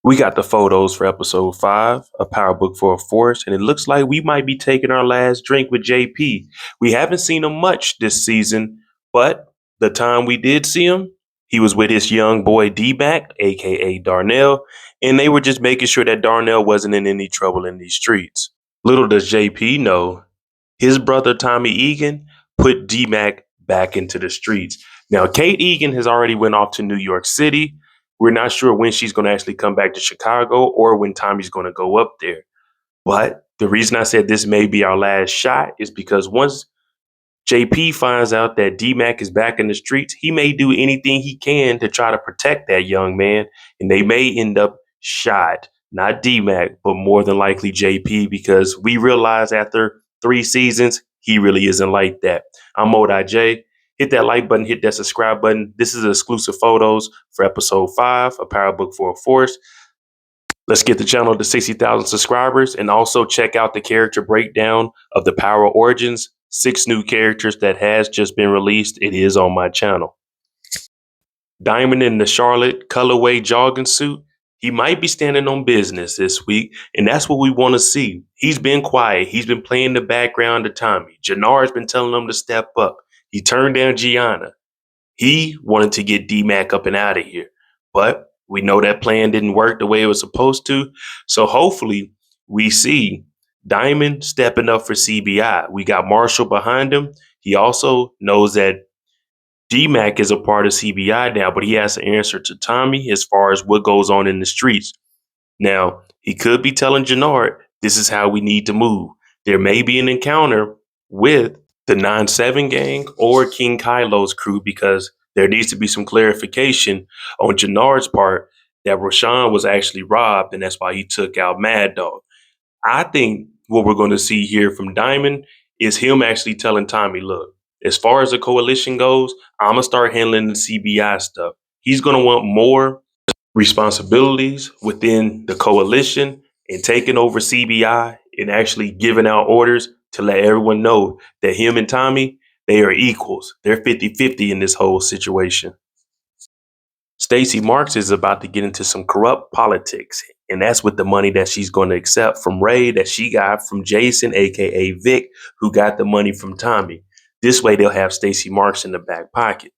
We got the photos for episode 5, a power book for a force, and it looks like we might be taking our last drink with JP. We haven't seen him much this season, but the time we did see him, he was with his young boy D-Mac, aka Darnell, and they were just making sure that Darnell wasn't in any trouble in these streets. Little does JP know, his brother Tommy Egan put D-Mac back into the streets. Now, Kate Egan has already went off to New York City. We're not sure when she's going to actually come back to Chicago or when Tommy's going to go up there. But the reason I said this may be our last shot is because once JP finds out that D-Mac is back in the streets, he may do anything he can to try to protect that young man, and they may end up shot. Not D-Mac, but more than likely JP, because we realize after 3 seasons, he really isn't like that. I'm MoDIJ. Hit that like button, hit that subscribe button. This is exclusive photos for episode 5, a power book for a force. Let's get the channel to 60,000 subscribers, and also check out the character breakdown of the Power Origins. 6 new characters that has just been released. It is on my channel. Diamond in the Charlotte colorway jogging suit. He might be standing on business this week, and that's what we want to see. He's been quiet. He's been playing the background to Tommy. Jenard's been telling him to step up. He turned down Gianna. He wanted to get D-Mac up and out of here, but we know that plan didn't work the way it was supposed to. So hopefully we see Diamond stepping up for CBI. We got Marshall behind him. He also knows that D-Mac is a part of CBI now, but he has to answer to Tommy as far as what goes on in the streets. Now, he could be telling Jenard, this is how we need to move. There may be an encounter with the 9-7 gang or King Kylo's crew, because there needs to be some clarification on Jenard's part that Rashawn was actually robbed, and that's why he took out Mad Dog. I think what we're going to see here from Diamond is him actually telling Tommy, look, as far as the coalition goes, I'm going to start handling the CBI stuff. He's going to want more responsibilities within the coalition and taking over CBI and actually giving out orders to let everyone know that him and Tommy, they are equals. They're 50-50 in this whole situation. Stacy Marx is about to get into some corrupt politics, and that's with the money that she's going to accept from Ray that she got from Jason, aka Vic, who got the money from Tommy. This way they'll have Stacy Marx in the back pocket.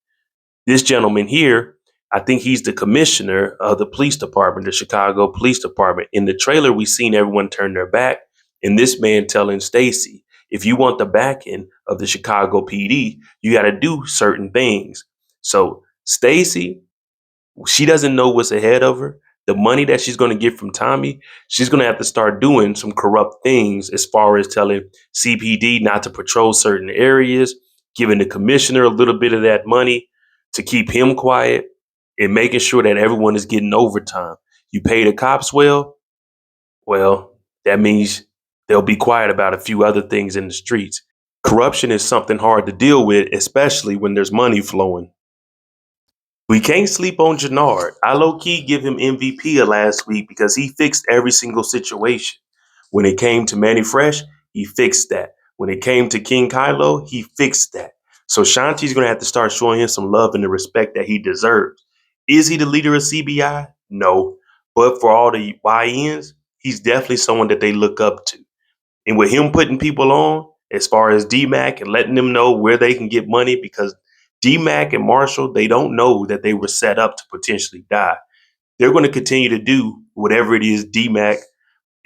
This gentleman here, I think he's the commissioner of the police department, the Chicago Police Department. In the trailer, we seen everyone turn their back, and this man telling Stacy, if you want the backing of the Chicago PD, you got to do certain things. So Stacy, she doesn't know what's ahead of her. The money that she's going to get from Tommy, she's going to have to start doing some corrupt things as far as telling CPD not to patrol certain areas, giving the commissioner a little bit of that money to keep him quiet, and making sure that everyone is getting overtime. You pay the cops well, that means they'll be quiet about a few other things in the streets. Corruption is something hard to deal with, especially when there's money flowing. We can't sleep on Jenard. I low-key give him MVP of last week because he fixed every single situation. When it came to Manny Fresh, he fixed that. When it came to King Kylo, he fixed that. So Shanti's going to have to start showing him some love and the respect that he deserves. Is he the leader of CBI? No. But for all the YNs, he's definitely someone that they look up to. And with him putting people on, as far as D-Mac and letting them know where they can get money, because D-Mac and Marshall, they don't know that they were set up to potentially die. They're going to continue to do whatever it is D-Mac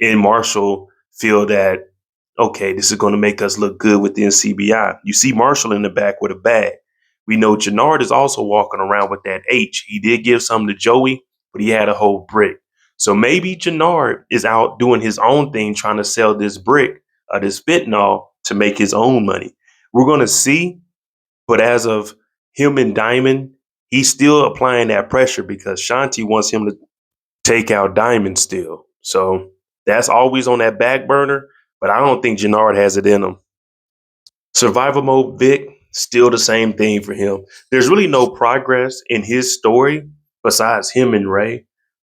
and Marshall feel that, okay, this is going to make us look good within CBI. You see Marshall in the back with a bag. We know Jenard is also walking around with that H. He did give some to Joey, but he had a whole brick. So maybe Jenard is out doing his own thing, trying to sell this brick, this fentanyl, to make his own money. We're going to see, but as of him and Diamond, he's still applying that pressure because Shanti wants him to take out Diamond still. So that's always on that back burner, but I don't think Jenard has it in him. Survival mode Vic, still the same thing for him. There's really no progress in his story besides him and Ray.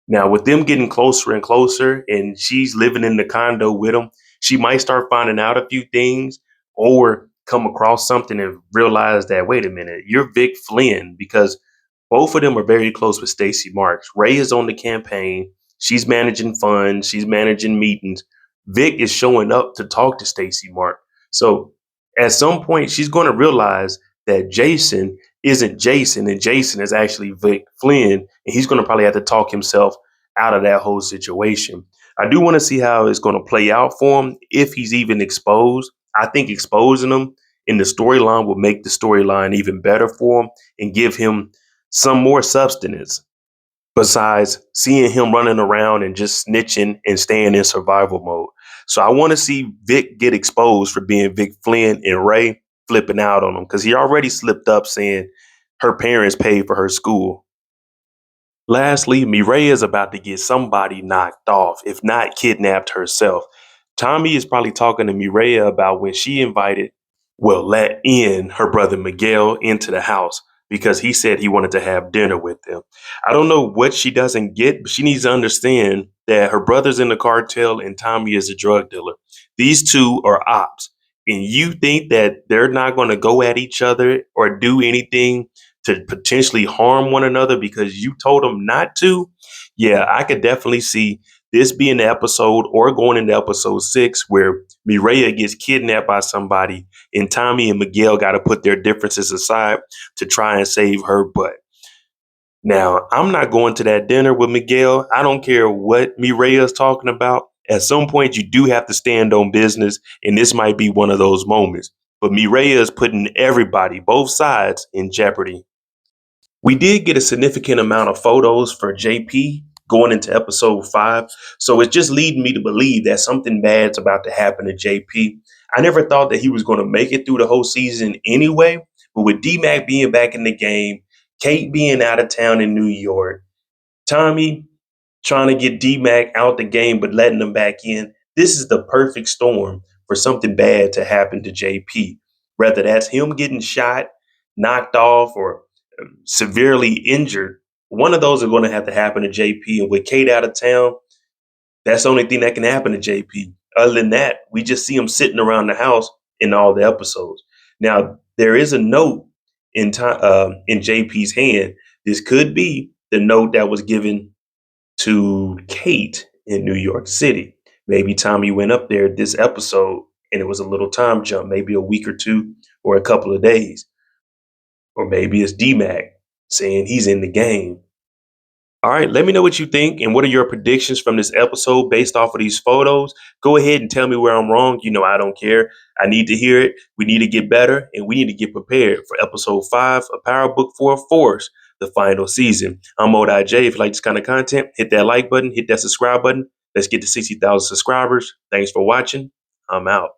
Now, with them getting closer and closer, and she's living in the condo with him, she might start finding out a few things or come across something and realize that, wait a minute, you're Vic Flynn, because both of them are very close with Stacy Marx. Ray is on the campaign. She's managing funds. She's managing meetings. Vic is showing up to talk to Stacy Mark. So at some point, she's going to realize that Jason isn't Jason, and Jason is actually Vic Flynn, and he's going to probably have to talk himself out of that whole situation. I do want to see how it's going to play out for him if he's even exposed. I think exposing him in the storyline will make the storyline even better for him and give him some more substance besides seeing him running around and just snitching and staying in survival mode. So I want to see Vic get exposed for being Vic Flynn and Ray flipping out on him because he already slipped up saying her parents paid for her school. Lastly, Miraa is about to get somebody knocked off, if not kidnapped herself. Tommy is probably talking to Miraa about when she let in her brother Miguel into the house because he said he wanted to have dinner with them. I don't know what she doesn't get, but she needs to understand that her brother's in the cartel and Tommy is a drug dealer. These two are ops. And you think that they're not going to go at each other or do anything to potentially harm one another because you told them not to? Yeah, I could definitely see this being the episode or going into episode 6 where Miraa gets kidnapped by somebody and Tommy and Miguel got to put their differences aside to try and save her butt. Now, I'm not going to that dinner with Miguel. I don't care what Miraa is talking about. At some point, you do have to stand on business, and this might be one of those moments. But Miraa is putting everybody, both sides, in jeopardy. We did get a significant amount of photos for JP going into episode 5. So it's just leading me to believe that something bad's about to happen to JP. I never thought that he was going to make it through the whole season anyway. But with D-Mac being back in the game, Kate being out of town in New York, Tommy trying to get D-Mac out the game but letting him back in, this is the perfect storm for something bad to happen to JP. Whether that's him getting shot, knocked off, or severely injured, one of those are going to have to happen to JP. And with Kate out of town, that's the only thing that can happen to JP. Other than that, we just see him sitting around the house in all the episodes. Now, there is a note in JP's hand. This could be the note that was given to Kate in New York City. Maybe Tommy went up there this episode and it was a little time jump, maybe a week or two or a couple of days. Or maybe it's D-Mac saying he's in the game. All right, let me know what you think and what are your predictions from this episode based off of these photos. Go ahead and tell me where I'm wrong. You know, I don't care. I need to hear it. We need to get better and we need to get prepared for episode 5, A Power Book for a Force, the final season. I'm Mod J. If you like this kind of content, hit that like button, hit that subscribe button. Let's get to 60,000 subscribers. Thanks for watching. I'm out.